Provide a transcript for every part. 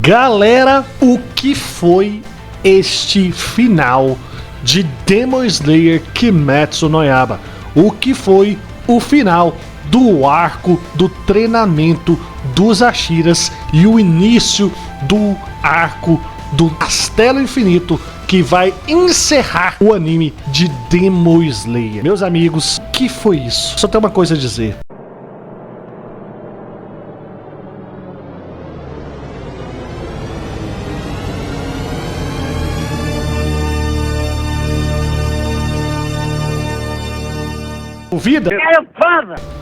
Galera, o que foi este final de Demon Slayer Kimetsu no Yaiba? O que foi o final do arco do treinamento dos Hashiras e o início do arco do Castelo Infinito que vai encerrar o anime de Demon Slayer? Meus amigos, o que foi isso? Só tem uma coisa a dizer. Vida?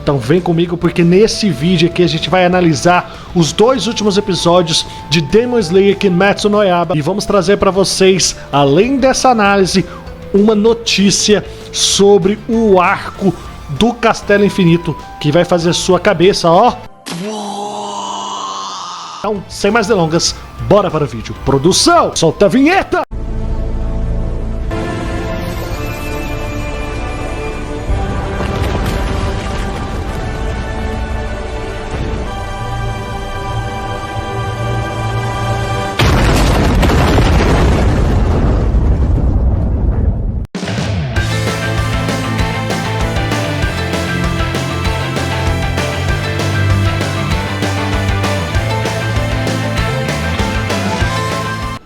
Então vem comigo porque nesse vídeo aqui a gente vai analisar os dois últimos episódios de Demon Slayer Kimetsu no Yaiba e vamos trazer para vocês, além dessa análise, uma notícia sobre o arco do Castelo Infinito que vai fazer sua cabeça, ó. Então, sem mais delongas, bora para o vídeo. Produção, solta a vinheta!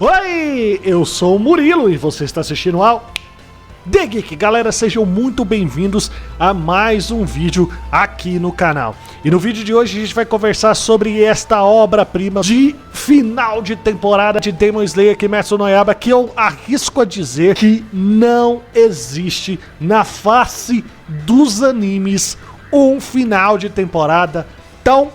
Oi, eu sou o Murilo e você está assistindo ao The Geek. Galera, sejam muito bem-vindos a mais um vídeo aqui no canal. E no vídeo de hoje a gente vai conversar sobre esta obra-prima de final de temporada de Demon Slayer Kimetsu no Yaiba, que eu arrisco a dizer que não existe na face dos animes um final de temporada tão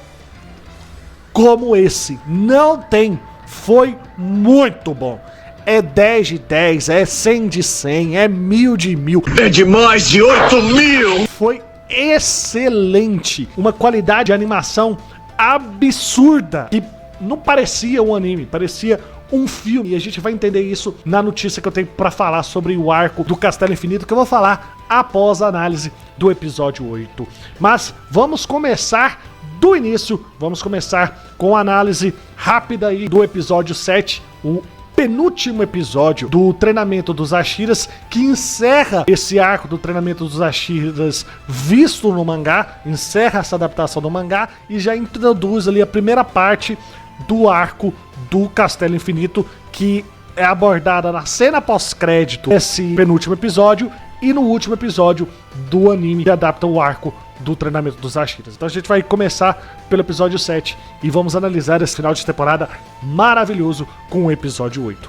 como esse. Não tem. Foi muito bom. É 10 de 10, é 100 de 100, é 1000 de 1000. É de mais de 8000. Foi excelente. Uma qualidade de animação absurda. Que não parecia um anime, parecia um filme. E a gente vai entender isso na notícia que eu tenho pra falar sobre o arco do Castelo Infinito, que eu vou falar após a análise do episódio 8. Mas vamos começar do início, vamos começar com a análise rápida aí do episódio 7, o penúltimo episódio do treinamento dos Hashiras, que encerra esse arco do treinamento dos Hashiras visto no mangá, encerra essa adaptação do mangá e já introduz ali a primeira parte do arco do Castelo Infinito, que é abordada na cena pós-crédito desse penúltimo episódio e no último episódio do anime que adapta o arco do treinamento dos Hashiras. Então a gente vai começar pelo episódio 7 e vamos analisar esse final de temporada maravilhoso com o episódio 8.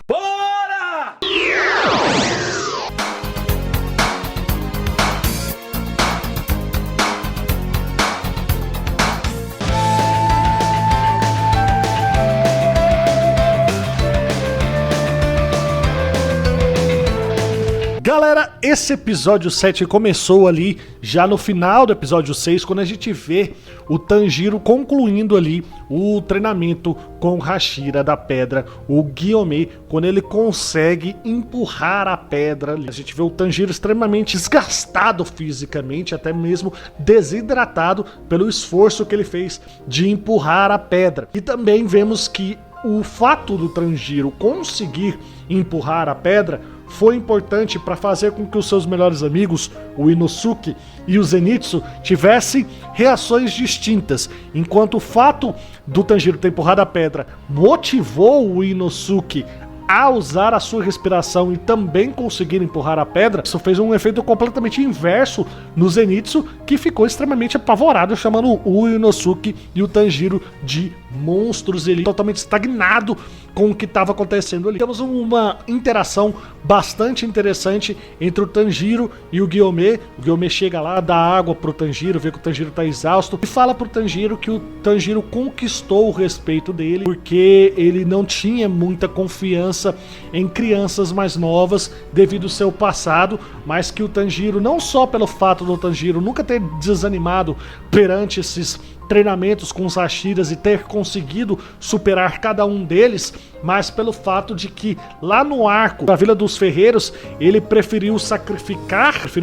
Galera, esse episódio 7 começou ali já no final do episódio 6, quando a gente vê o Tanjiro concluindo ali o treinamento com o Hashira da pedra, o Gyomei, quando ele consegue empurrar a pedra. A gente vê o Tanjiro extremamente desgastado fisicamente, até mesmo desidratado pelo esforço que ele fez de empurrar a pedra. E também vemos que o fato do Tanjiro conseguir empurrar a pedra foi importante para fazer com que os seus melhores amigos, o Inosuke e o Zenitsu, tivessem reações distintas. Enquanto o fato do Tanjiro ter empurrado a pedra motivou o Inosuke a usar a sua respiração e também conseguir empurrar a pedra, isso fez um efeito completamente inverso no Zenitsu, que ficou extremamente apavorado, chamando o Inosuke e o Tanjiro de monstros, ele totalmente estagnado com o que estava acontecendo ali. Temos uma interação bastante interessante entre o Tanjiro e o Gyomei. O Gyomei chega lá, dá água pro Tanjiro, vê que o Tanjiro tá exausto e fala pro Tanjiro que o Tanjiro conquistou o respeito dele porque ele não tinha muita confiança em crianças mais novas devido ao seu passado, mas que o Tanjiro, não só pelo fato do Tanjiro nunca ter desanimado perante esses treinamentos com os Hashiras e ter conseguido superar cada um deles, mas pelo fato de que lá no arco da Vila dos Ferreiros ele preferiu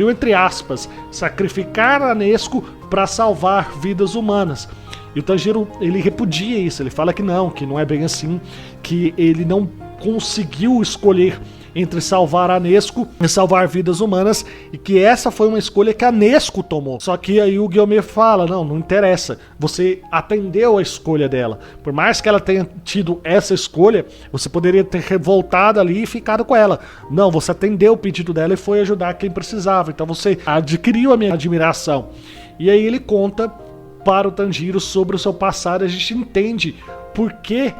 entre aspas, sacrificar a Nezuko para salvar vidas humanas. E o Tanjiro, ele repudia isso, ele fala que não é bem assim, que ele não conseguiu escolher entre salvar a Nezuko e salvar vidas humanas, e que essa foi uma escolha que a Nezuko tomou. Só que aí o Gyomei fala, não interessa, você atendeu a escolha dela. Por mais que ela tenha tido essa escolha, você poderia ter revoltado ali e ficado com ela. Não, você atendeu o pedido dela e foi ajudar quem precisava, então você adquiriu a minha admiração. E aí ele conta para o Tanjiro sobre o seu passado, a gente entende por que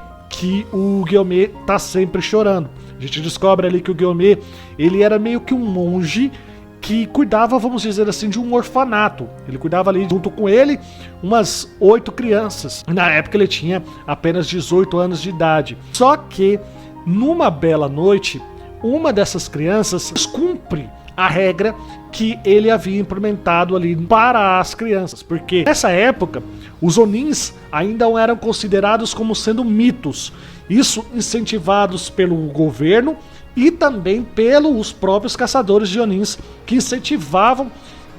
o Gyomei tá sempre chorando. A gente descobre ali que o Gyomei, ele era meio que um monge que cuidava, vamos dizer assim, de um orfanato. Ele cuidava ali, junto com ele, umas 8 crianças. Na época ele tinha apenas 18 anos de idade. Só que, numa bela noite, uma dessas crianças descumpre a regra que ele havia implementado ali para as crianças, porque nessa época os Onins ainda eram considerados como sendo mitos, isso incentivados pelo governo e também pelos próprios caçadores de Onins, que incentivavam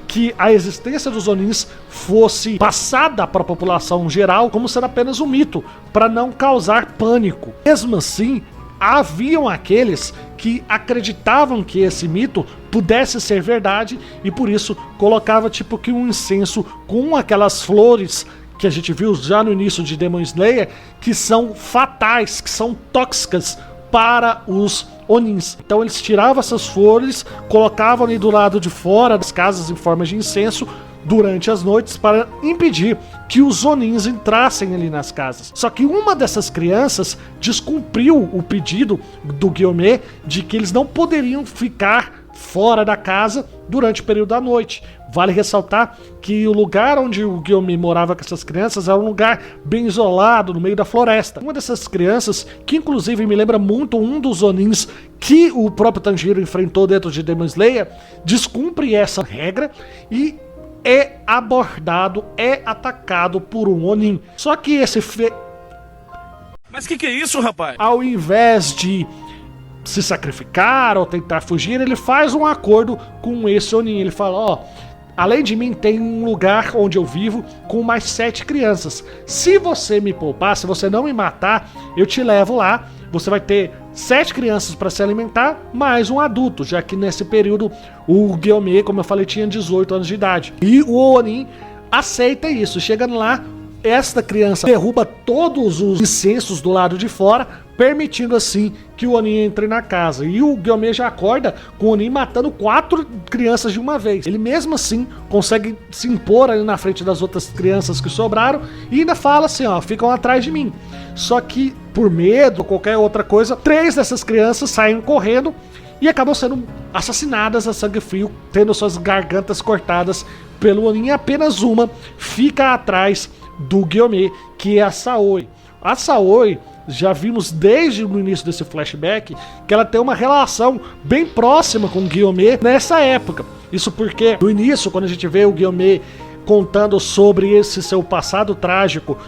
que a existência dos Onins fosse passada para a população geral como sendo apenas um mito, para não causar pânico. Mesmo assim, haviam aqueles que acreditavam que esse mito pudesse ser verdade e por isso colocava tipo que um incenso com aquelas flores que a gente viu já no início de Demon Slayer, que são fatais, que são tóxicas para os Onins. Então eles tiravam essas flores, colocavam ali do lado de fora das casas em forma de incenso durante as noites para impedir que os Onins entrassem ali nas casas. Só que uma dessas crianças descumpriu o pedido do Gyomei de que eles não poderiam ficar fora da casa durante o período da noite. Vale ressaltar que o lugar onde o Gyomei morava com essas crianças era um lugar bem isolado, no meio da floresta. Uma dessas crianças, que inclusive me lembra muito um dos Onins que o próprio Tanjiro enfrentou dentro de Demon Slayer, descumpre essa regra e é abordado, é atacado por um Onin. Só que esse Mas que é isso, rapaz? Ao invés de se sacrificar ou tentar fugir, ele faz um acordo com esse Onin. Ele fala, além de mim tem um lugar onde eu vivo com mais 7 crianças. Se você me poupar, se você não me matar, eu te levo lá. Você vai ter 7 crianças para se alimentar, mais um adulto, já que nesse período o Gyomei, como eu falei, tinha 18 anos de idade. E o Onin aceita isso. Chegando lá, esta criança derruba todos os incensos do lado de fora, permitindo assim que o Onin entre na casa. E o Gyomei já acorda com o Onin matando 4 crianças de uma vez. Ele mesmo assim consegue se impor ali na frente das outras crianças que sobraram e ainda fala assim, ficam atrás de mim. Só que por medo ou qualquer outra coisa, 3 dessas crianças saem correndo e acabam sendo assassinadas a sangue frio, tendo suas gargantas cortadas pelo Onin, e apenas uma fica atrás do Gyomei, que é a Saoi. A Saoi, já vimos desde o início desse flashback que ela tem uma relação bem próxima com o Gyomei nessa época. Isso porque no início, quando a gente vê o Gyomei contando sobre esse seu passado trágico,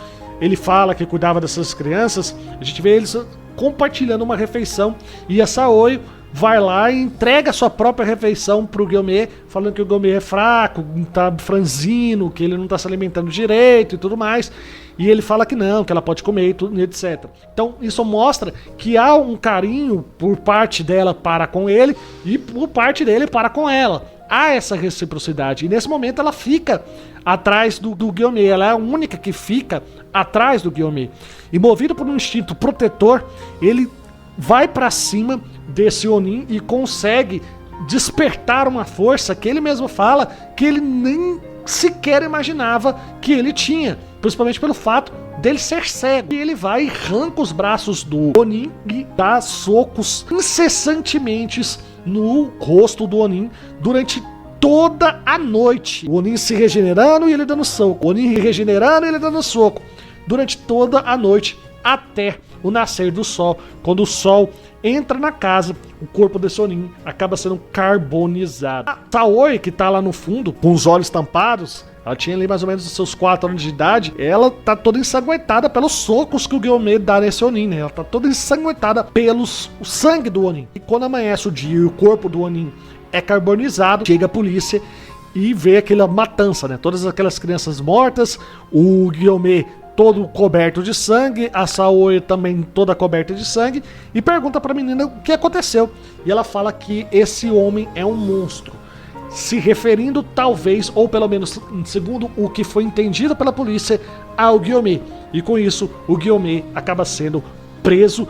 ele fala que cuidava dessas crianças, a gente vê eles compartilhando uma refeição e a Saoi vai lá e entrega a sua própria refeição pro Gyomei, falando que o Gyomei é fraco, tá franzino, que ele não tá se alimentando direito e tudo mais. E ele fala que não, que ela pode comer e tudo, etc. Então isso mostra que há um carinho por parte dela para com ele e por parte dele para com ela. Há essa reciprocidade. E nesse momento ela fica atrás do Gyomei. Ela é a única que fica atrás do Gyomei. E movido por um instinto protetor, ele vai para cima desse Onin e consegue despertar uma força que ele mesmo fala que ele nem sequer imaginava que ele tinha, principalmente pelo fato dele ser cego. E ele vai e arranca os braços do Onin e dá socos incessantemente no rosto do Onin durante toda a noite. O Onin se regenerando e ele dando soco, o Onin regenerando e ele dando soco durante toda a noite até o nascer do sol. Quando o sol entra na casa, o corpo desse Onin acaba sendo carbonizado. A Saoi, que tá lá no fundo, com os olhos tampados, ela tinha ali mais ou menos os seus 4 anos de idade, ela tá toda ensanguentada pelos socos que o Gyomei dá nesse Onin, né? Ela tá toda ensanguentada o sangue do Onin. E quando amanhece o dia e o corpo do Onin é carbonizado, chega a polícia e vê aquela matança, né? Todas aquelas crianças mortas, o Gyomei todo coberto de sangue, a Saori também toda coberta de sangue, e pergunta pra menina o que aconteceu. E ela fala que esse homem é um monstro, se referindo talvez, ou pelo menos segundo o que foi entendido pela polícia, ao Guillaume. E com isso, o Guillaume acaba sendo preso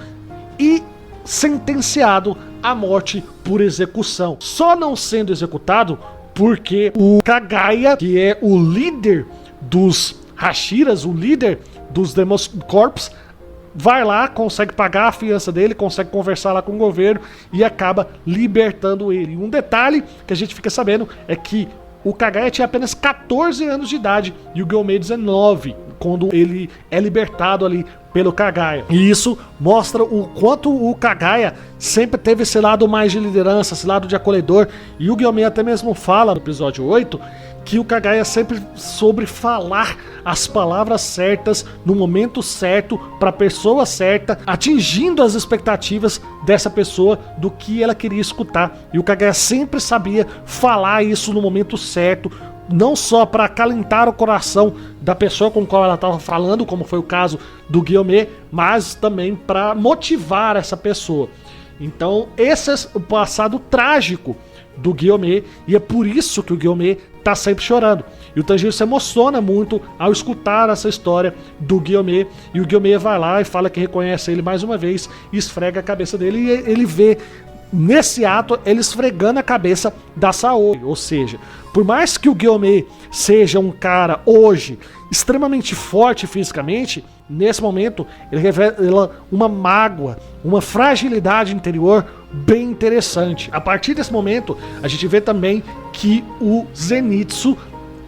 e sentenciado à morte por execução. Só não sendo executado porque o Kagaya, que é o líder dos Hashiras, o líder dos Demon Corps, vai lá, consegue pagar a fiança dele, consegue conversar lá com o governo e acaba libertando ele. E um detalhe que a gente fica sabendo é que o Kagaya tinha apenas 14 anos de idade e o Guillaume 19, quando ele é libertado ali pelo Kagaya. E isso mostra o quanto o Kagaya sempre teve esse lado mais de liderança, esse lado de acolhedor. E o Guillaume até mesmo fala no episódio 8 que o Kagaya sempre soube falar as palavras certas no momento certo para a pessoa certa, atingindo as expectativas dessa pessoa do que ela queria escutar. E o Kagaya sempre sabia falar isso no momento certo, não só para acalentar o coração da pessoa com qual ela estava falando, como foi o caso do Guillaume, mas também para motivar essa pessoa. Então esse é o passado trágico do Guillaume, e é por isso que o Guillaume tá sempre chorando. E o Tanjiro se emociona muito ao escutar essa história do Guillaume, e o Guillaume vai lá e fala que reconhece ele mais uma vez e esfrega a cabeça dele, e ele vê nesse ato ele esfregando a cabeça da Saori. Ou seja, por mais que o Guillaume seja um cara hoje extremamente forte fisicamente, nesse momento ele revela uma mágoa, uma fragilidade interior bem interessante. A partir desse momento a gente vê também que o Zenitsu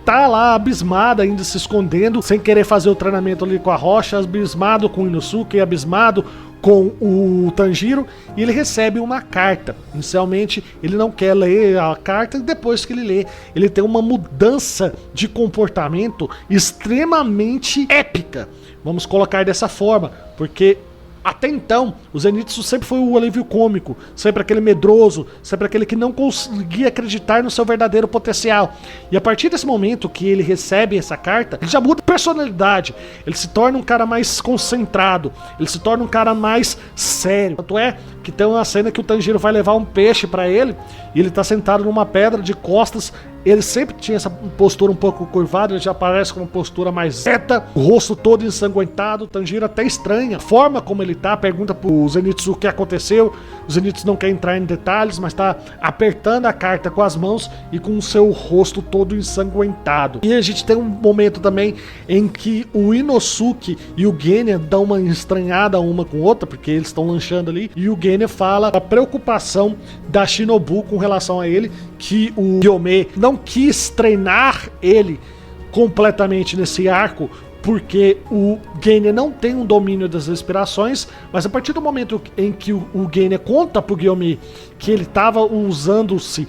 tá lá abismado, ainda se escondendo, sem querer fazer o treinamento ali com a Rocha, abismado com o Inosuke, abismado com o Tanjiro, e ele recebe uma carta. Inicialmente ele não quer ler a carta, e depois que ele lê, ele tem uma mudança de comportamento extremamente épica, vamos colocar dessa forma, porque até então, o Zenitsu sempre foi o alívio cômico, sempre aquele medroso, sempre aquele que não conseguia acreditar no seu verdadeiro potencial. E a partir desse momento que ele recebe essa carta, ele já muda de personalidade, ele se torna um cara mais concentrado, ele se torna um cara mais sério. Tanto é que tem uma cena que o Tanjiro vai levar um peixe pra ele, e ele tá sentado numa pedra de costas. Ele sempre tinha essa postura um pouco curvada, ele já aparece com uma postura mais reta, o rosto todo ensanguentado. O Tanjiro até estranha a forma como ele tá, pergunta pro Zenitsu o que aconteceu. O Zenitsu não quer entrar em detalhes, mas tá apertando a carta com as mãos e com o seu rosto todo ensanguentado. E a gente tem um momento também em que o Inosuke e o Genya dão uma estranhada uma com outra, porque eles estão lanchando ali, e o Genya fala a preocupação da Shinobu com relação a ele, que o Guillaume não quis treinar ele completamente nesse arco, porque o Genya não tem um domínio das respirações, mas a partir do momento em que o Genya conta pro Guillaume que ele estava usando-se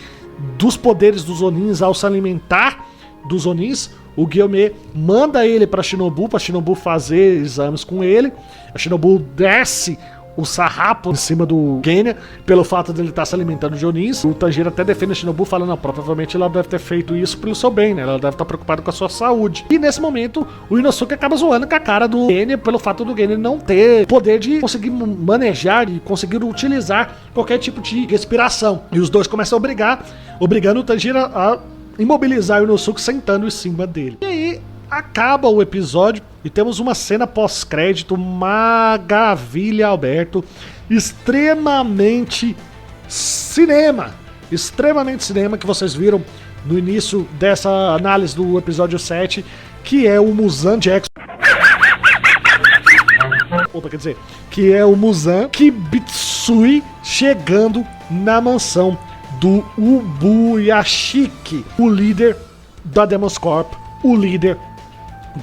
dos poderes dos Onins ao se alimentar dos Onins, o Guillaume manda ele pra Shinobu fazer exames com ele. A Shinobu desce o sarrapo em cima do Genya pelo fato de ele estar se alimentando de Onins. O Tanjiro até defende a Shinobu falando, não, provavelmente ela deve ter feito isso pelo seu bem, né? Ela deve estar preocupada com a sua saúde. E nesse momento o Inosuke acaba zoando com a cara do Genya pelo fato do Genya não ter poder de conseguir manejar e conseguir utilizar qualquer tipo de respiração. E os dois começam a brigar, obrigando o Tanjiro a imobilizar o Inosuke sentando em cima dele. E aí acaba o episódio e temos uma cena pós-crédito, maravilha, Alberto, extremamente cinema, que vocês viram no início dessa análise do episódio 7, que é o Muzan Jackson. Quer dizer, que é o Muzan Kibitsui chegando na mansão do Ubuyashiki, o líder da Demons Corp, o líder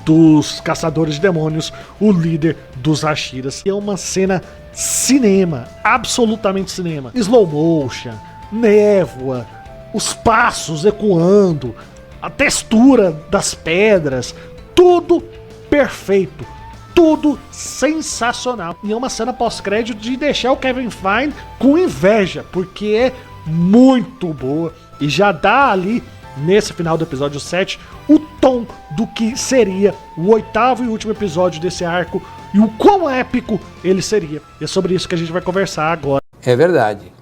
dos Caçadores de Demônios, o líder dos Hashiras. É uma cena cinema, absolutamente cinema. Slow motion, névoa, os passos ecoando, a textura das pedras, tudo perfeito, tudo sensacional. E é uma cena pós-crédito de deixar o Kevin Feige com inveja, porque é muito boa e já dá ali nesse final do episódio 7, o tom do que seria o 8º e último episódio desse arco e o quão épico ele seria. E é sobre isso que a gente vai conversar agora. É verdade.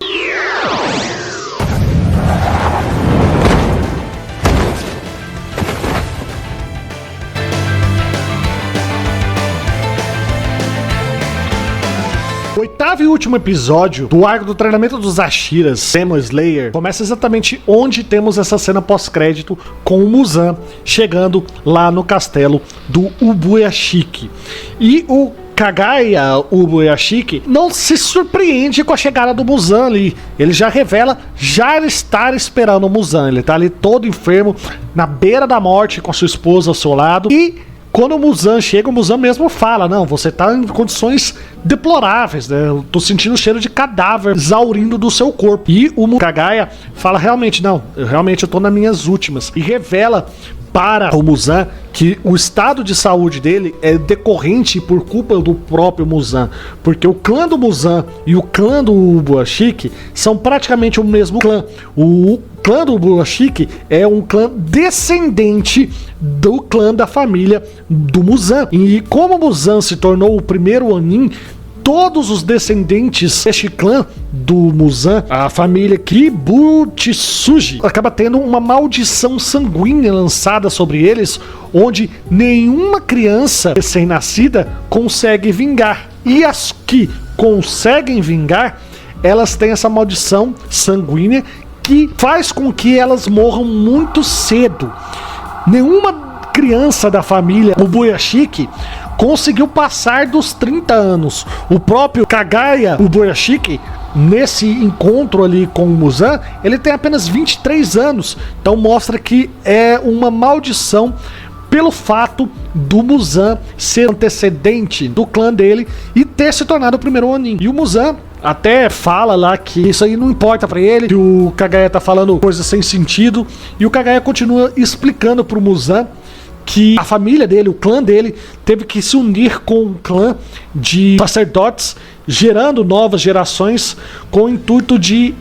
O 8º e último episódio do arco do treinamento dos Hashiras, Demon Slayer, começa exatamente onde temos essa cena pós-crédito com o Muzan chegando lá no castelo do Ubuyashiki. E o Kagaya Ubuyashiki não se surpreende com a chegada do Muzan ali. Ele já revela já estar esperando o Muzan. Ele tá ali todo enfermo, na beira da morte, com a sua esposa ao seu lado. E quando o Muzan chega, o Muzan mesmo fala: não, você tá em condições deploráveis, né? Eu tô sentindo o cheiro de cadáver exaurindo do seu corpo. E o Kagaya fala: realmente, não, eu tô nas minhas últimas. E revela para o Muzan que o estado de saúde dele é decorrente por culpa do próprio Muzan, porque o clã do Muzan e o clã do Ubuyashiki são praticamente o mesmo clã. O clã do Ubuyashiki é um clã descendente do clã da família do Muzan. E como o Muzan se tornou o primeiro Onin, todos os descendentes deste clã do Muzan, a família Kibutsuji, acaba tendo uma maldição sanguínea lançada sobre eles, onde nenhuma criança recém-nascida consegue vingar. E as que conseguem vingar, elas têm essa maldição sanguínea que faz com que elas morram muito cedo. Nenhuma criança da família Ubuyashiki conseguiu passar dos 30 anos. O próprio Kagaya Ubuyashiki, nesse encontro ali com o Muzan, ele tem apenas 23 anos. Então mostra que é uma maldição pelo fato do Muzan ser antecedente do clã dele e ter se tornado o primeiro Onin. E o Muzan até fala lá que isso aí não importa pra ele, que o Kagaya tá falando coisas sem sentido, e o Kagaya continua explicando pro Muzan que a família dele, o clã dele, teve que se unir com um clã de sacerdotes, gerando novas gerações com o intuito de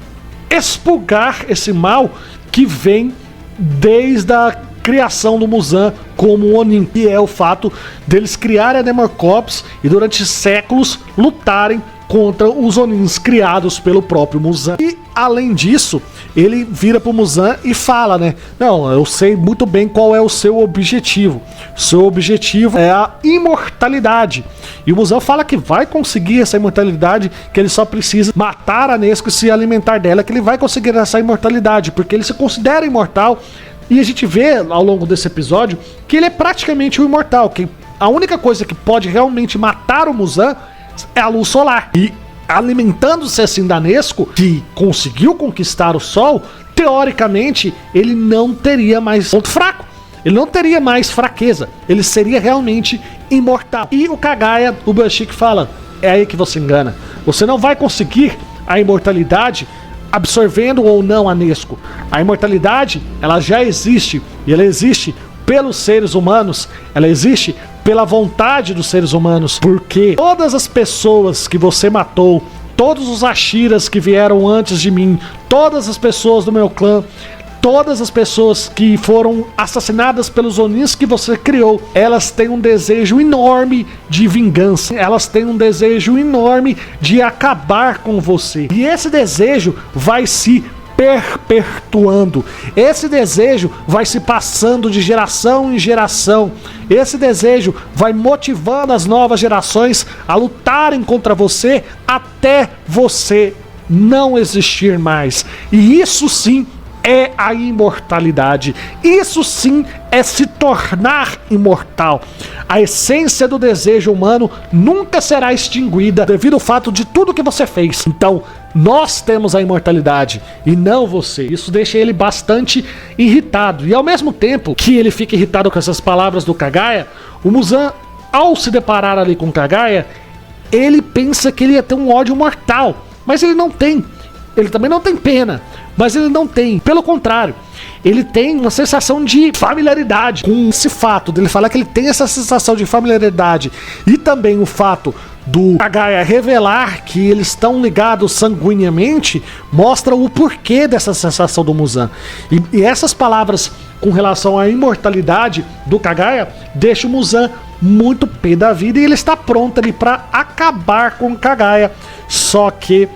expurgar esse mal que vem desde a criação do Muzan como Onin, que é o fato deles criarem a Demon Corps e durante séculos lutarem contra os Onins criados pelo próprio Muzan. E além disso, ele vira pro Muzan e fala, né? Não, eu sei muito bem qual é o seu objetivo. Seu objetivo é a imortalidade. E o Muzan fala que vai conseguir essa imortalidade, que ele só precisa matar a Nezuko e se alimentar dela, que ele vai conseguir essa imortalidade, porque ele se considera imortal. E a gente vê ao longo desse episódio que ele é praticamente o imortal, que a única coisa que pode realmente matar o Muzan é a luz solar. E alimentando-se assim da Nezuko, que conseguiu conquistar o sol, teoricamente ele não teria mais ponto fraco. Ele não teria mais fraqueza. Ele seria realmente imortal. E o Kagaya Ubuyashiki fala: é aí que você engana. Você não vai conseguir a imortalidade absorvendo ou não a Nezuko. A imortalidade, ela já existe. E ela existe pelos seres humanos. Ela existe pela vontade dos seres humanos, porque todas as pessoas que você matou, todos os Hashiras que vieram antes de mim, todas as pessoas do meu clã, todas as pessoas que foram assassinadas pelos Onins que você criou, elas têm um desejo enorme de vingança, elas têm um desejo enorme de acabar com você, e esse desejo vai se perpetuando. Esse desejo vai se passando de geração em geração. Esse desejo vai motivando as novas gerações a lutarem contra você até você não existir mais. E isso sim é a imortalidade. Isso sim é se tornar imortal. A essência do desejo humano nunca será extinguida devido ao fato de tudo que você fez. Então, nós temos a imortalidade e não você. Isso deixa ele bastante irritado. E ao mesmo tempo que ele fica irritado com essas palavras do Kagaya, o Muzan, ao se deparar ali com o Kagaya, ele pensa que ele ia ter um ódio mortal. Mas ele não tem. Ele também não tem pena, mas ele não tem. Pelo contrário, ele tem uma sensação de familiaridade com esse fato dele falar que ele tem essa sensação de familiaridade e também o fato do Kagaya revelar que eles estão ligados sanguineamente, mostra o porquê dessa sensação do Muzan. E essas palavras com relação à imortalidade do Kagaya deixam o Muzan muito pé da vida e ele está pronto ali para acabar com o Kagaya. Só que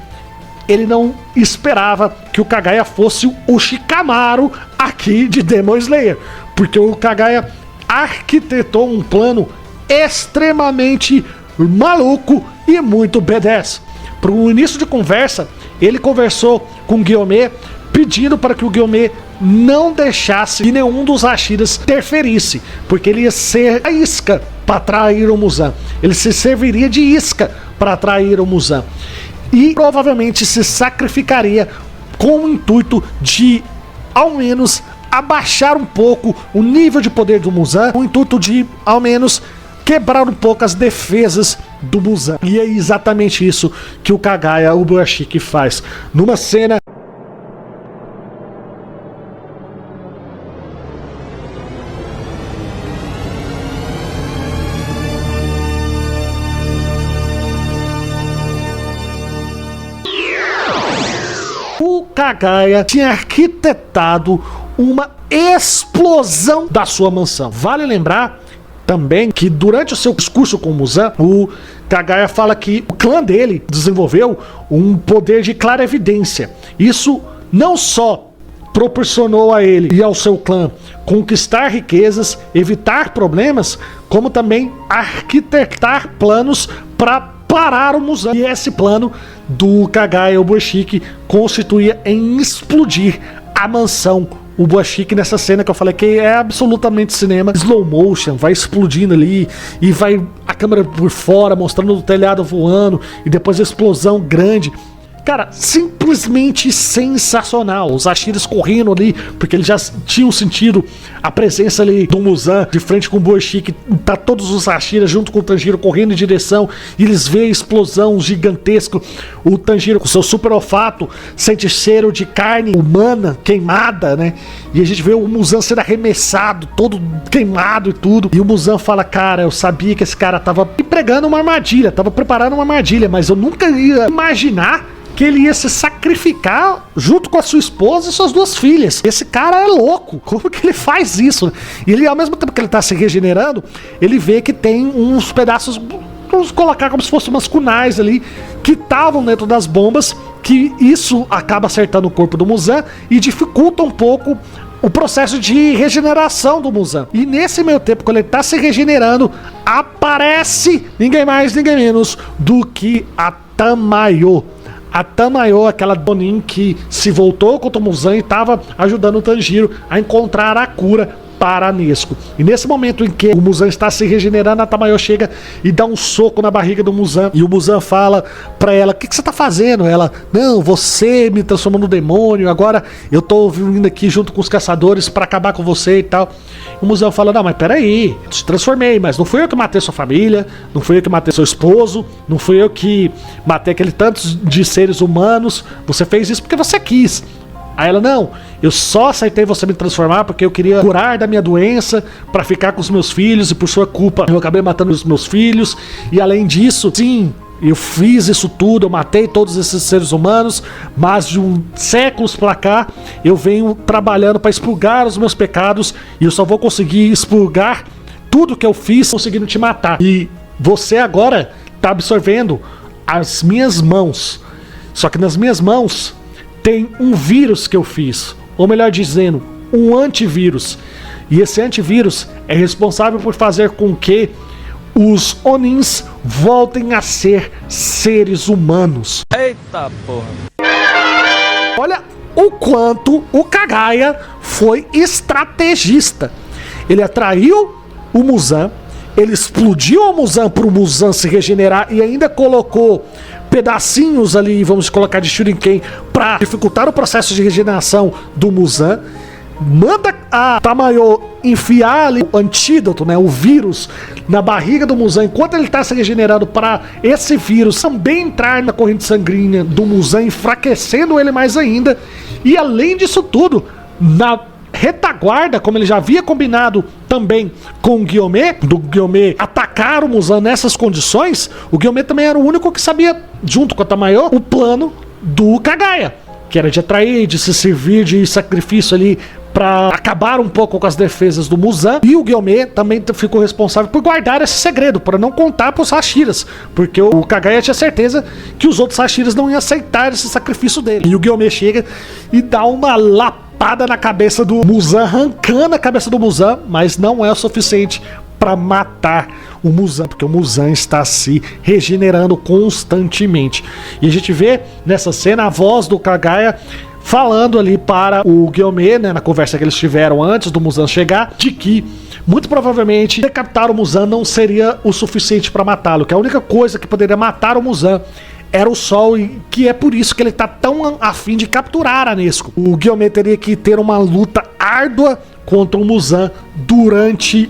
ele não esperava que o Kagaya fosse o Shikamaru aqui de Demon Slayer, porque o Kagaya arquitetou um plano extremamente maluco e muito B10. Para o início de conversa, ele conversou com o Gyomé, pedindo para que o Gyomé não deixasse que nenhum dos Hashiras interferisse, porque ele ia ser a isca para atrair o Muzan. Ele se serviria de isca para atrair o Muzan. E provavelmente se sacrificaria com o intuito de, ao menos, abaixar um pouco o nível de poder do Muzan, com o intuito de, ao menos, quebrar um pouco as defesas do Muzan. E é exatamente isso que o Kagaya Ubashiki faz. Numa cena o Kagaya tinha arquitetado uma explosão da sua mansão. Vale lembrar também que durante o seu discurso com o Muzan, o Kagaya fala que o clã dele desenvolveu um poder de clarevidência. Isso não só proporcionou a ele e ao seu clã conquistar riquezas, evitar problemas, como também arquitetar planos para parar o Muzan. E esse plano do Kagaya Ubashiki constituía em explodir a mansão Ubashiki, nessa cena que eu falei que é absolutamente cinema, slow motion, vai explodindo ali e vai a câmera por fora mostrando o telhado voando e depois a explosão grande. Cara, simplesmente sensacional. Os Hashiras correndo ali, porque eles já tinham sentido a presença ali do Muzan de frente com o Ubashiki. Tá todos os Hashiras junto com o Tanjiro correndo em direção, e eles veem a explosão gigantesca. O Tanjiro com seu super olfato sente cheiro de carne humana queimada, né? E a gente vê o Muzan sendo arremessado, todo queimado e tudo. E o Muzan fala: cara, eu sabia que esse cara tava empregando uma armadilha, tava preparando uma armadilha, mas eu nunca ia imaginar que ele ia se sacrificar junto com a sua esposa e suas duas filhas. Esse cara é louco. Como que ele faz isso? E ele, ao mesmo tempo que ele tá se regenerando, ele vê que tem uns pedaços, vamos colocar como se fossem umas kunais ali, que estavam dentro das bombas, que isso acaba acertando o corpo do Muzan e dificulta um pouco o processo de regeneração do Muzan. E nesse meio tempo, quando ele tá se regenerando, aparece ninguém mais, ninguém menos do que a Tamayo. A Tamayo, aquela Donin que se voltou contra o Muzan e estava ajudando o Tanjiro a encontrar a cura para Nezuko. E nesse momento em que o Muzan está se regenerando, a Tamayo chega e dá um soco na barriga do Muzan. E o Muzan fala pra ela: o que você tá fazendo? Ela: não, você me transformou no demônio, agora eu tô vindo aqui junto com os caçadores pra acabar com você e tal. O Muzan fala: não, mas peraí, eu te transformei, mas não fui eu que matei sua família, não fui eu que matei seu esposo, não fui eu que matei aquele tanto de seres humanos, você fez isso porque você quis. Aí ela: não, eu só aceitei você me transformar porque eu queria curar da minha doença pra ficar com os meus filhos, e por sua culpa eu acabei matando os meus filhos. E além disso, sim, eu fiz isso tudo, eu matei todos esses seres humanos, mas de séculos pra cá eu venho trabalhando pra expurgar os meus pecados, e eu só vou conseguir expurgar tudo que eu fiz conseguindo te matar. E você agora tá absorvendo as minhas mãos, só que nas minhas mãos tem um vírus que eu fiz, ou melhor dizendo, um antivírus. E esse antivírus é responsável por fazer com que os Onins voltem a ser seres humanos. Eita porra. Olha o quanto o Kagaya foi estrategista. Ele atraiu o Muzan, ele explodiu o Muzan para o Muzan se regenerar e ainda colocou pedacinhos ali, vamos colocar de Shuriken, para dificultar o processo de regeneração do Muzan. Manda a Tamayo enfiar ali o antídoto, né, o vírus, na barriga do Muzan enquanto ele está se regenerando, para esse vírus também entrar na corrente sanguínea do Muzan, enfraquecendo ele mais ainda. E além disso tudo, na retaguarda, como ele já havia combinado também com o Guilherme, do Guilherme atacar o Muzan nessas condições, o Guilherme também era o único que sabia, junto com a Tamayo, o plano do Kagaya, que era de atrair, de se servir de sacrifício ali pra acabar um pouco com as defesas do Muzan. E o Guilherme também ficou responsável por guardar esse segredo, para não contar pros Hashiras, porque o Kagaya tinha certeza que os outros Hashiras não iam aceitar esse sacrifício dele. E o Guilherme chega e dá uma lapada na cabeça do Muzan, arrancando a cabeça do Muzan, mas não é o suficiente para matar o Muzan, porque o Muzan está se regenerando constantemente. E a gente vê nessa cena a voz do Kagaya falando ali para o Guilherme, né, na conversa que eles tiveram antes do Muzan chegar, de que muito provavelmente decapitar o Muzan não seria o suficiente para matá-lo, que a única coisa que poderia matar o Muzan era o Sol, e que é por isso que ele tá tão afim de capturar a Nezuko. O Guilherme teria que ter uma luta árdua contra o Muzan durante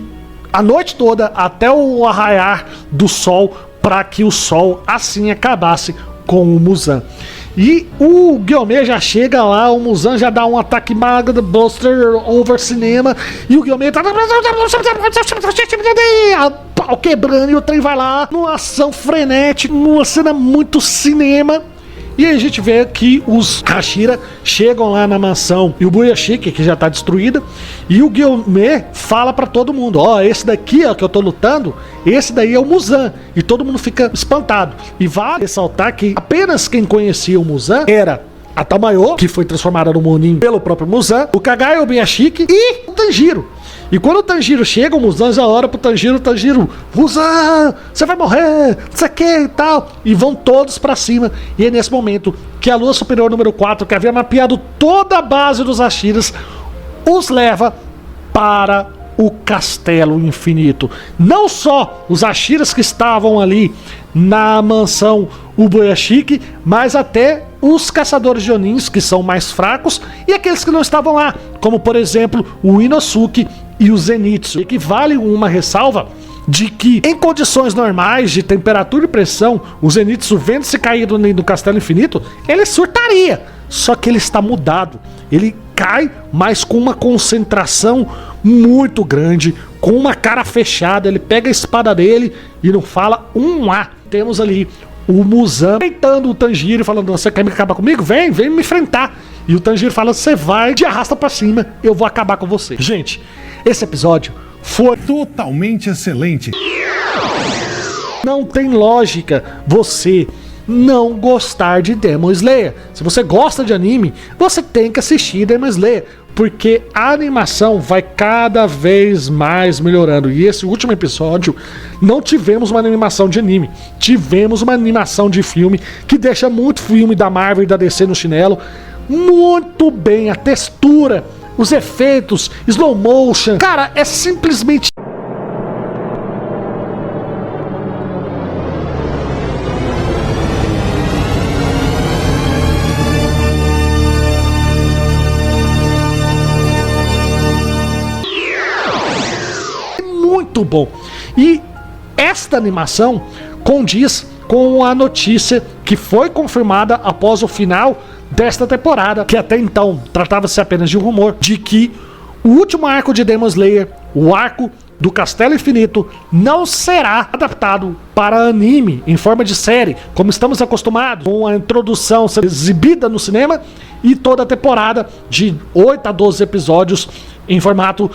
a noite toda, até o arraiar do Sol, para que o Sol assim acabasse com o Muzan. E o Guilherme já chega lá, o Muzan já dá um ataque mago do Buster over cinema, e o Guilherme tá pau quebrando, e o trem vai lá numa ação frenética, numa cena muito cinema. E aí a gente vê que os Hashira chegam lá na mansão e o Buyashiki, que já tá destruída, e o Guilherme fala pra todo mundo: ó, esse daqui, ó, que eu tô lutando, esse daí é o Muzan. E todo mundo fica espantado. E vale ressaltar que apenas quem conhecia o Muzan era a Tamayo, que foi transformada no Monin pelo próprio Muzan, o Kagaya, o Buyashiki e o Tanjiro. E quando o Tanjiro chega, o Muzan já olha pro Tanjiro, Muzan, você vai morrer, não sei o que e tal. E vão todos pra cima. E é nesse momento que a Lua Superior número 4, que havia mapeado toda a base dos Hashiras, os leva para o Castelo Infinito. Não só os Hashiras que estavam ali na mansão Ubuyashiki, mas até os caçadores de Onins, que são mais fracos, e aqueles que não estavam lá, como por exemplo o Inosuke e o Zenitsu. E que vale uma ressalva de que em condições normais de temperatura e pressão, o Zenitsu, vendo-se caído no Castelo Infinito, ele surtaria. Só que ele está mudado. Ele cai, mas com uma concentração muito grande, com uma cara fechada. Ele pega a espada dele e não fala um A. Temos ali o Muzan peitando o Tanjiro, falando: você quer me acabar comigo? Vem me enfrentar. E o Tanjiro fala: você vai, te arrasta pra cima, eu vou acabar com você. Gente, esse episódio foi totalmente excelente. Não tem lógica você não gostar de Demon Slayer. Se você gosta de anime, você tem que assistir Demon Slayer, porque a animação vai cada vez mais melhorando. E esse último episódio não tivemos uma animação de anime, tivemos uma animação de filme, que deixa muito filme da Marvel e da DC no chinelo. Muito bem, a textura, os efeitos, slow motion, cara, é simplesmente muito bom. E esta animação condiz com a notícia que foi confirmada após o final desta temporada, que até então tratava-se apenas de um rumor, de que o último arco de Demon Slayer, o arco do Castelo Infinito, não será adaptado para anime em forma de série, como estamos acostumados, com a introdução sendo exibida no cinema e toda a temporada de 8 a 12 episódios em formato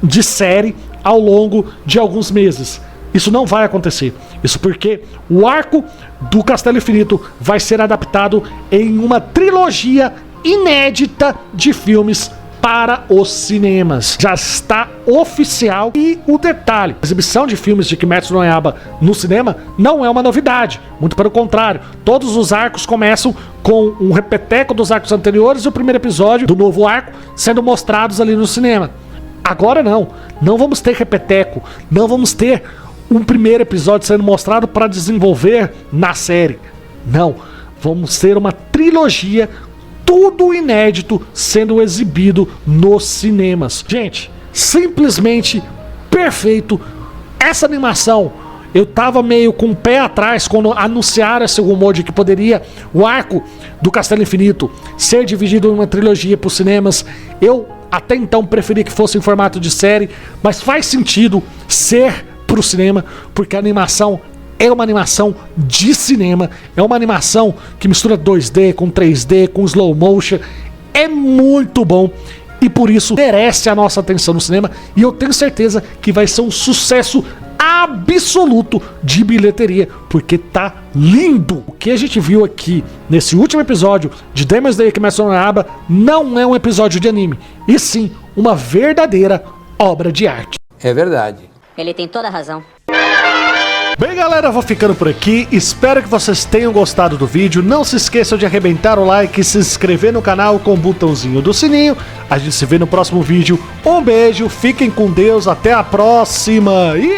de série ao longo de alguns meses. Isso não vai acontecer. Isso porque o arco do Castelo Infinito vai ser adaptado em uma trilogia inédita de filmes para os cinemas. Já está oficial. E o detalhe: a exibição de filmes de Kimetsu no Yaiba no cinema não é uma novidade. Muito pelo contrário, todos os arcos começam com um repeteco dos arcos anteriores e o primeiro episódio do novo arco sendo mostrados ali no cinema. Agora não vamos ter repeteco, não vamos ter um primeiro episódio sendo mostrado para desenvolver na série. Não, vamos ter uma trilogia, tudo inédito, sendo exibido nos cinemas. Gente, simplesmente perfeito. Essa animação, eu tava meio com o pé atrás quando anunciaram esse rumor de que poderia o arco do Castelo Infinito ser dividido em uma trilogia para os cinemas. Eu até então preferia que fosse em formato de série, mas faz sentido ser pro cinema, porque a animação é uma animação de cinema, é uma animação que mistura 2D com 3D, com slow motion, é muito bom e por isso merece a nossa atenção no cinema e eu tenho certeza que vai ser um sucesso absoluto de bilheteria, porque tá lindo. O que a gente viu aqui nesse último episódio de Demon Slayer Kimetsu no Yaiba não é um episódio de anime, e sim uma verdadeira obra de arte. É verdade. Ele tem toda a razão. Bem, galera, vou ficando por aqui. Espero que vocês tenham gostado do vídeo. Não se esqueçam de arrebentar o like e se inscrever no canal com o botãozinho do sininho. A gente se vê no próximo vídeo. Um beijo, fiquem com Deus, até a próxima. E...